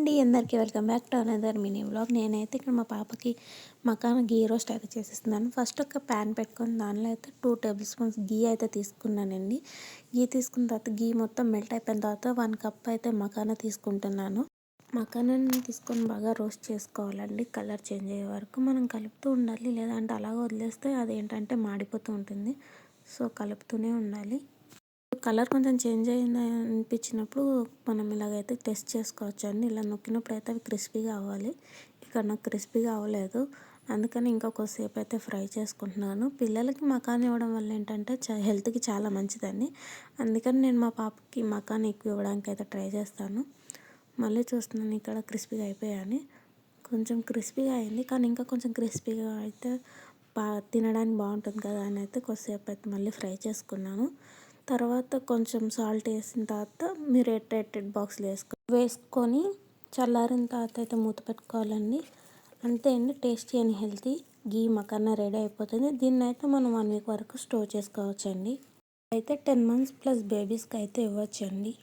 అండి, అందరికీ welcome back to another mini vlog. నేనైతే ఇక్కడ మా పాపకి మకాన గీ రోస్ట్ అయితే చేసేస్తున్నాను. ఫస్ట్ ఒక ప్యాన్ పెట్టుకొని దానిలో అయితే 2 టేబుల్ స్పూన్స్ గీ అయితే తీసుకున్నానండి. గీ తీసుకున్న తర్వాత గీ మొత్తం మెల్ట్ అయిపోయిన తర్వాత 1 కప్ అయితే మకాన తీసుకుంటున్నాను. మకానాన్ని తీసుకొని బాగా రోస్ట్ చేసుకోవాలండి. కలర్ చేంజ్ అయ్యే వరకు మనం కలుపుతూ ఉండాలి, లేదంటే అలాగ వదిలేస్తే అదేంటంటే మాడిపోతూ ఉంటుంది. సో కలుపుతూనే ఉండాలి. కలర్ కొంచెం చేంజ్ అయింది అనిపించినప్పుడు మనం ఇలాగైతే టెస్ట్ చేసుకోవచ్చు అండి. ఇలా నొక్కినప్పుడు అయితే అవి క్రిస్పీగా అవ్వాలి. ఇక్కడ నాకు క్రిస్పీగా అవ్వలేదు, అందుకని ఇంకా కొద్దిసేపు అయితే ఫ్రై చేసుకుంటున్నాను. పిల్లలకి మకాన్ ఇవ్వడం వల్ల ఏంటంటే హెల్త్కి చాలా మంచిదండి. అందుకని నేను మా పాపకి మకాన్ ఎక్కువ ఇవ్వడానికి అయితే ట్రై చేస్తాను. మళ్ళీ చూస్తున్నాను ఇక్కడ క్రిస్పీగా అయిపోయాయని. కొంచెం క్రిస్పీగా అయింది, కానీ ఇంకా కొంచెం క్రిస్పీగా అయితే తినడానికి బాగుంటుంది కదా అని అయితే కొద్దిసేపు అయితే మళ్ళీ ఫ్రై చేసుకున్నాను. తర్వాత కొంచెం సాల్ట్ వేసిన తర్వాత మీరు ఎయిట్ బాక్స్లో వేసుకొని చల్లారిన తర్వాత అయితే మూత పెట్టుకోవాలండి. అంతే అండి, tasty and healthy ghee makhana ready అయిపోతుంది. దీన్ని అయితే మనం 1 వీక్ వరకు స్టోర్ చేసుకోవచ్చండి. అయితే 10 months ప్లస్ బేబీస్కి అయితే ఇవ్వచ్చండి.